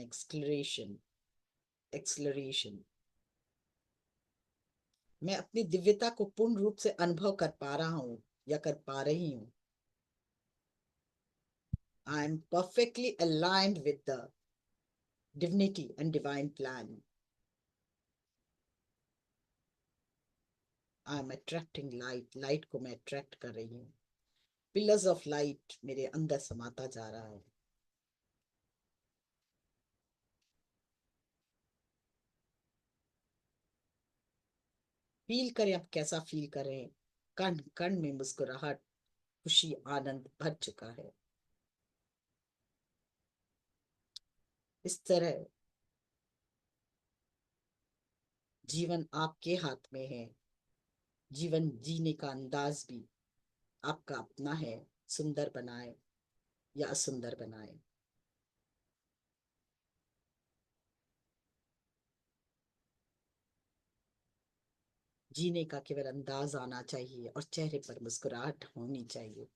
acceleration. मैं अपनी दिव्यता को पूर्ण रूप से अनुभव कर पा रहा हूँ या कर पा रही हूँ। I am perfectly aligned with the divinity and divine plan. I am attracting light. Light को मैं अट्रैक्ट कर रही हूँ। पिलर्स ऑफ लाइट मेरे अंदर समाता जा रहा है। फील करें, अब कैसा फील करें। कण कण में मुस्कुराहट, खुशी, आनंद भर चुका है। इस तरह जीवन आपके हाथ में है। जीवन जीने का अंदाज भी आपका अपना है। सुंदर बनाए या असुंदर बनाए, जीने का केवल अंदाज आना चाहिए, और चेहरे पर मुस्कुराहट होनी चाहिए,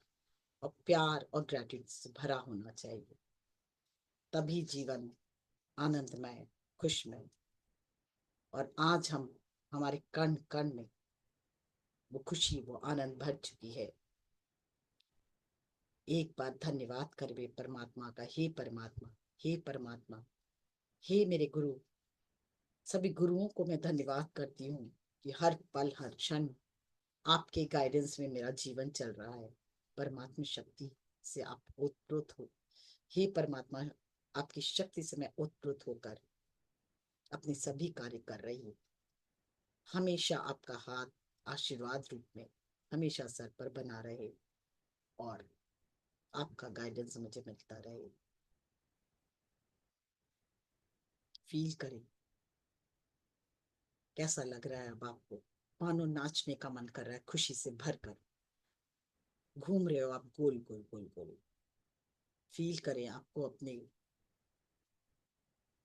और प्यार और ग्रेटिट्यूड से भरा होना चाहिए। तभी जीवन आनंदमय, खुशमय। और आज हम, हमारे कण कण में वो खुशी, वो आनंद भर चुकी है। एक बार धन्यवाद करवे परमात्मा का। हे परमात्मा, हे परमात्मा, हे मेरे गुरु। सभी गुरुओं को मैं धन्यवाद करती हूँ कि हर पल हर क्षण आपके गाइडेंस में मेरा जीवन चल रहा है। परमात्मा शक्ति से आप ओतप्रोत हो। हे परमात्मा, आपकी शक्ति से मैं ओतप्रोत होकर अपने सभी कार्य कर रही हूँ। हमेशा आपका हाथ आशीर्वाद रूप में हमेशा सर पर बना रहे और आपका गाइडेंस मुझे मिलता रहे। फील करें कैसा लग रहा है अब आपको। मानो नाचने का मन कर रहा है, खुशी से भरकर घूम रहे हो आप गोल गोल गोल गोल। फील करें आपको अपने,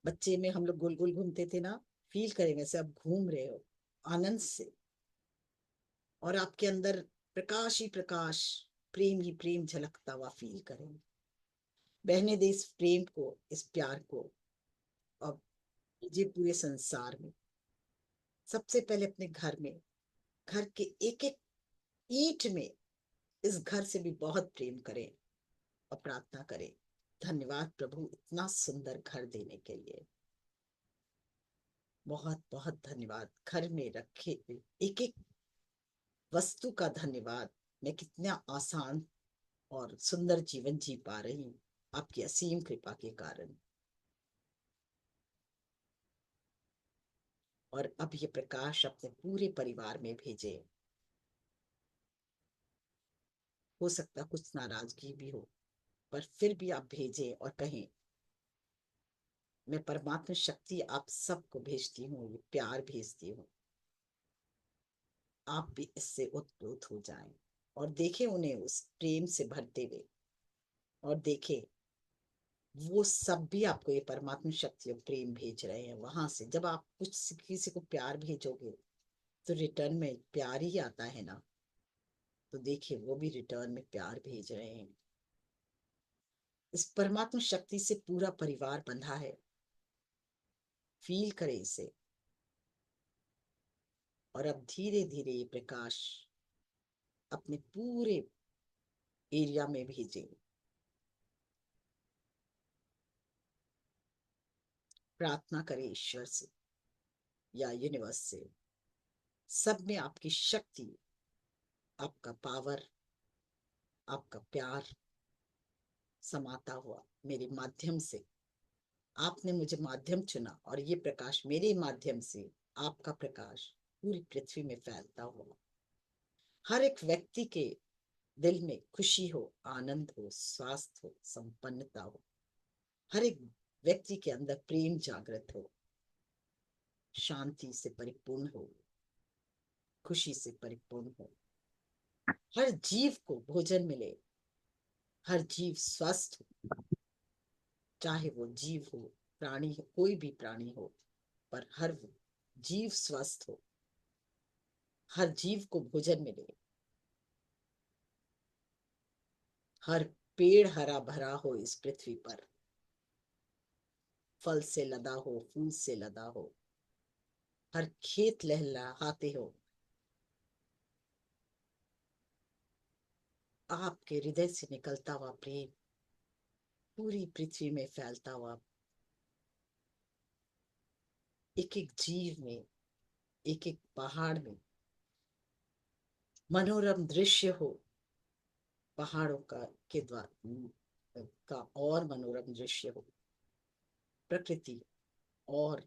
बच्चे में हम लोग गोल गोल घूमते थे ना, फील करें वैसे आप घूम रहे हो आनंद से। और आपके अंदर प्रकाश ही प्रकाश, प्रेम ही प्रेम झलकता हुआ फील करें। बहने दे इस प्रेम को, इस प्यार को। अब ये पूरे संसार में, सबसे पहले अपने घर में, घर के एक एक ईंट में इस घर से भी बहुत प्रेम करें और प्रार्थना करें। धन्यवाद प्रभु इतना सुंदर घर देने के लिए। बहुत बहुत धन्यवाद। घर में रखे एक एक वस्तु का धन्यवाद। मैं कितना आसान और सुंदर जीवन जी पा रही हूँ आपकी असीम कृपा के कारण। और अब ये प्रकाश अपने पूरे परिवार में भेजे। हो सकता कुछ नाराजगी भी हो, पर फिर भी आप भेजें और कहें, मैं परमात्मा शक्ति आप सबको भेजती हूँ, ये प्यार भेजती हूँ। आप भी इससे उत्प्रोत हो जाएं और देखें उन्हें उस प्रेम से भरते हुए। और देखें वो सब भी आपको ये परमात्मा शक्ति और प्रेम भेज रहे हैं वहां से। जब आप कुछ किसी को प्यार भेजोगे तो रिटर्न में प्यार ही आता है ना। तो देखिए वो भी रिटर्न में प्यार भेज रहे हैं। इस परमात्मा शक्ति से पूरा परिवार बंधा है। फील करें इसे। और अब धीरे धीरे ये प्रकाश अपने पूरे एरिया में भेजें। प्रार्थना करें ईश्वर से या यूनिवर्स से, सब में आपकी शक्ति, आपका पावर, आपका प्यार समाता हुआ मेरे माध्यम से। आपने मुझे माध्यम चुना और ये प्रकाश मेरे माध्यम से, आपका प्रकाश पूरी पृथ्वी में फैलता हुआ हर एक व्यक्ति के दिल में खुशी हो, आनंद हो, स्वास्थ्य हो, संपन्नता हो। हर एक व्यक्ति के अंदर प्रेम जागृत हो, शांति से परिपूर्ण हो, खुशी से परिपूर्ण हो। हर जीव को भोजन मिले, हर जीव स्वस्थ हो, चाहे वो जीव हो, प्राणी हो, कोई भी प्राणी हो, पर हर जीव स्वस्थ हो, हर जीव को भोजन मिले, हर पेड़ हरा भरा हो इस पृथ्वी पर, फल से लदा हो, फूल से लदा हो, हर खेत लहलहाते हो। आपके हृदय से निकलता हुआ प्रेम पूरी पृथ्वी में फैलता हुआ, एक एक जीव में, एक एक पहाड़ में मनोरम दृश्य हो। पहाड़ों का के द्वार का और मनोरम दृश्य हो, प्रकृति और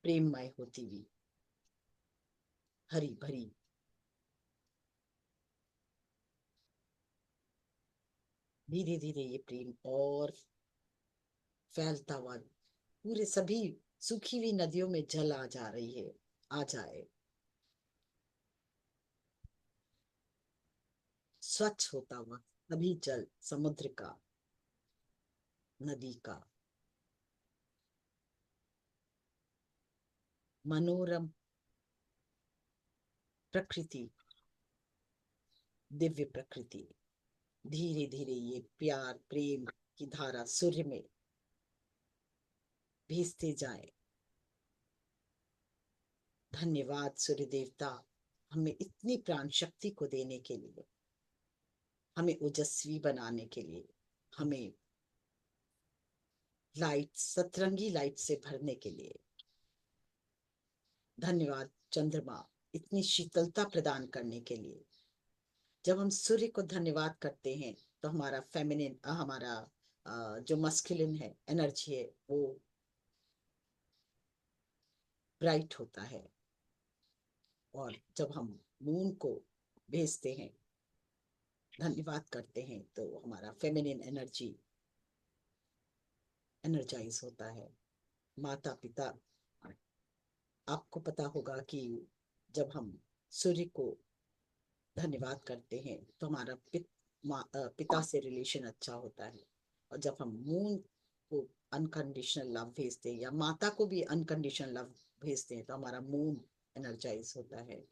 प्रेममय होती हुई, हरी भरी। धीरे धीरे ये प्रेम और फैलता हुआ पूरे सभी सूखी हुई नदियों में जल आ जा रही है, आ जाए। स्वच्छ होता हुआ सभी जल, समुद्र का, नदी का, मनोरम प्रकृति, दिव्य प्रकृति। धीरे धीरे ये प्यार प्रेम की धारा सूर्य में भेजते जाए। धन्यवाद सूर्य देवता, हमें इतनी प्राण शक्ति को देने के लिए, हमें ओजस्वी बनाने के लिए, हमें लाइट, सतरंगी लाइट से भरने के लिए। धन्यवाद चंद्रमा, इतनी शीतलता प्रदान करने के लिए। जब हम सूर्य को धन्यवाद करते हैं तो हमारा फेमिनिन, हमारा जो मस्कुलिन है, एनर्जी है, वो ब्राइट होता है। और जब हम मून को भेजते हैं, धन्यवाद करते हैं, तो हमारा फेमिनिन एनर्जी एनर्जाइज होता है। माता पिता, आपको पता होगा कि जब हम सूर्य को धन्यवाद करते हैं तो हमारा पिता से रिलेशन अच्छा होता है। और जब हम मून को अनकंडीशनल लव भेजते हैं या माता को भी अनकंडीशनल लव भेजते हैं तो हमारा मून एनर्जाइज होता है।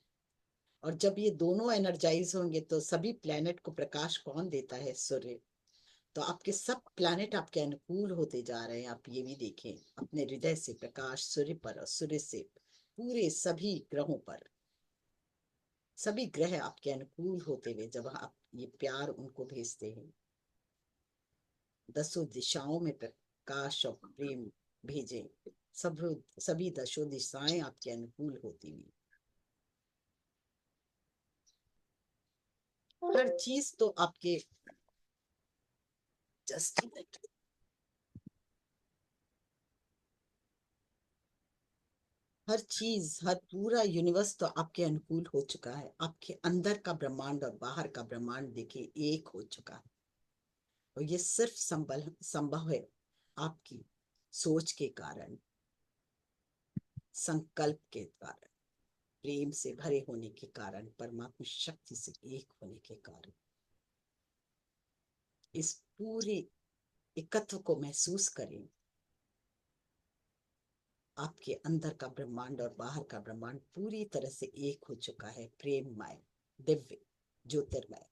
और जब ये दोनों एनर्जाइज होंगे तो सभी प्लेनेट को प्रकाश कौन देता है? सूर्य। तो आपके सब प्लैनेट आपके अनुकूल होते जा रहे हैं। आप ये भी देखें, अपने हृदय से प्रकाश सूर्य पर और सूर्य से पूरे सभी ग्रहों पर, सभी ग्रह आपके अनुकूल होते हुए जब आप ये प्यार उनको भेजते हैं। दसों दिशाओं में प्रकाश और प्रेम भेजें। सब सभी दसों दिशाएं आपके अनुकूल होती हुई, हर चीज तो आपके, जस्ट हर चीज, हर पूरा यूनिवर्स तो आपके अनुकूल हो चुका है। आपके अंदर का ब्रह्मांड और बाहर का ब्रह्मांड देखिए एक हो चुका है। और ये सिर्फ संभव है आपकी सोच के कारण, संकल्प के कारण, प्रेम से भरे होने के कारण, परमात्मा शक्ति से एक होने के कारण। इस पूरे एकत्व को महसूस करें। आपके अंदर का ब्रह्मांड और बाहर का ब्रह्मांड पूरी तरह से एक हो चुका है, प्रेममय, दिव्य, ज्योतिर्मय।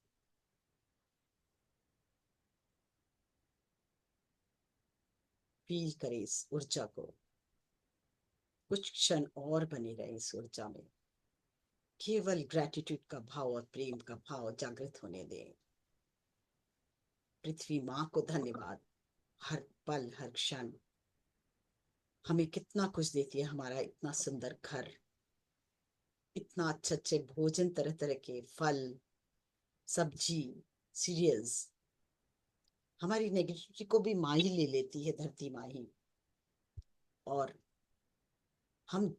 फील करें इस ऊर्जा को, कुछ क्षण और बने रहे इस ऊर्जा में। केवल ग्रेटिट्यूड का भाव और प्रेम का भाव जागृत होने दें। पृथ्वी माँ को धन्यवाद, हर पल हर क्षण हमें कितना कुछ देती है। हमारा इतना सुंदर घर, इतना अच्छे अच्छे भोजन, तरह तरह के फल, सब्जी, सीरियल्स। हमारी नेगेटिविटी को भी माँ ही ले लेती है, धरती माँ ही। और हम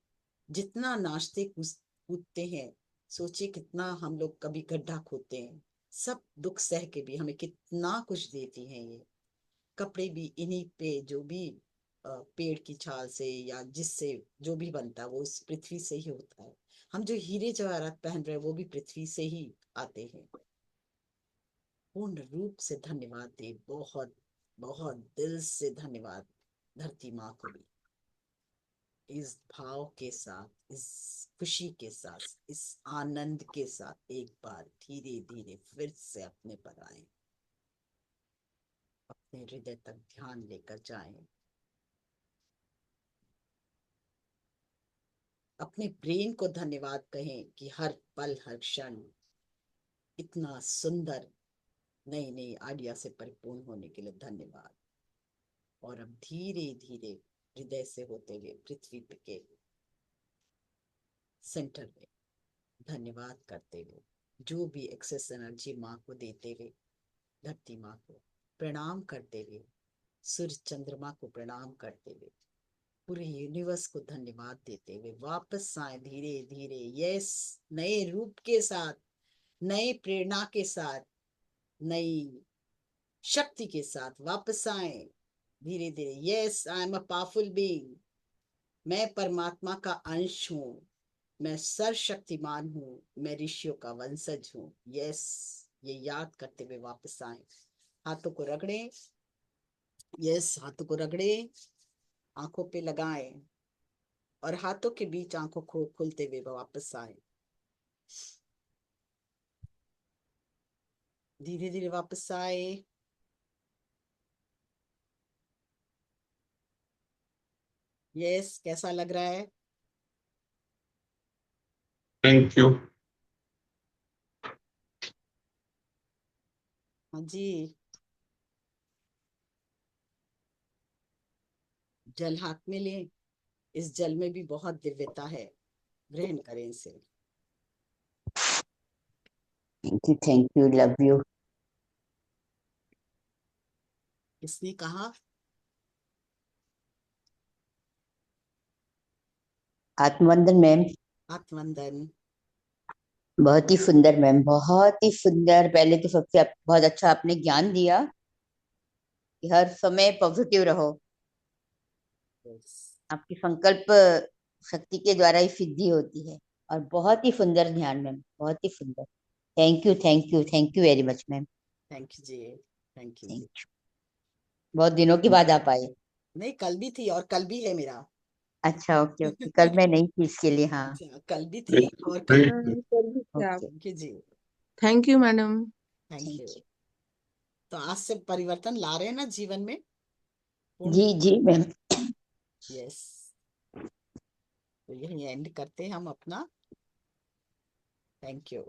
जितना नाचते कूदते हैं, सोचिए कितना हम लोग कभी गड्ढा खोदते हैं। सब दुख सह के भी हमें कितना कुछ देती हैं ये। कपड़े भी इन्हीं पे, जो भी पेड़ की छाल से या जिससे जो भी बनता है वो उस पृथ्वी से ही होता है। हम जो हीरे जवाहरात पहन रहे हैं वो भी पृथ्वी से ही आते हैं। पूर्ण रूप से धन्यवाद दे, बहुत बहुत दिल से धन्यवाद धरती माँ को भी। इस भाव के साथ, इस खुशी के साथ, इस आनंद के साथ एक बार धीरे धीरे फिर से अपने पर आए, अपने हृदय तक ध्यान लेकर जाएं। अपने ब्रेन को धन्यवाद कहें कि हर पल हर क्षण इतना सुंदर नई नई आइडिया से परिपूर्ण होने के लिए धन्यवाद। और अब धीरे धीरे हृदय से होते हुए पृथ्वी के सेंटर में धन्यवाद करते हुए, जो भी एक्सेस एनर्जी माँ को देते हुए, धरती माँ को प्रणाम करते हुए, सूर्य चंद्रमा को प्रणाम करते हुए, पूरे यूनिवर्स को धन्यवाद देते हुए वापस आए धीरे धीरे। यस, नए रूप के साथ, नए प्रेरणा के साथ, नई शक्ति के साथ वापस आए धीरे धीरे। Yes, I am a powerful being. मैं परमात्मा का अंश हूँ, मैं सर्वशक्तिमान हूँ, मैं ऋषियों का वंशज हूँ। यस, ये याद करते हुए वापस आए। हाथों को रगड़े, यस, हाथों को रगड़े, आंखों पे लगाएं और हाथों के बीच आंखों को खुलते हुए वापस आए। धीरे धीरे वापस आए। 。 . 。 . 。 . . . . . . . . . . . . . . . 。 . . . . . . . . . . . . . . 。 . 。 . 。 . 。 . 。 . 。 . 。 . 。 . 。 . 。 . 。 . 。यस, कैसा लग रहा है? Thank you. हाँ जी। जल हाथ में लें, इस जल में भी बहुत दिव्यता है, ग्रहण करें इसे। Thank you, love you. किसने कहा? आत्मवंदन मैम। आत्मवंदन। बहुत ही सुंदर मैम, बहुत ही सुंदर। पहले तो सबसे बहुत अच्छा आपने ज्ञान दिया कि हर समय पॉजिटिव रहो। यस। आपकी संकल्प शक्ति के द्वारा ही सिद्धि होती है। और बहुत ही सुंदर ध्यान मैम, बहुत ही सुंदर। Thank you, thank you, thank you very much ma'am. Thank you जी। थैंक यू थैंक जी। यू। बहुत दिनों के बाद आप आए। नहीं, कल भी थी और कल भी है मेरा। अच्छा, ओके ओके, कल मैं नहीं थी इसके लिए। हाँ, अच्छा, कल भी थी और कल भी। कर भी थे आप। ओके। थैंक यू जी। Thank you madam. Thank you. Thank तो आज से परिवर्तन ला रहे हैं ना जीवन में, यू पूर्ण। जी जी मैम। यस। तो यही एंड करते हैं हम अपना। Thank you.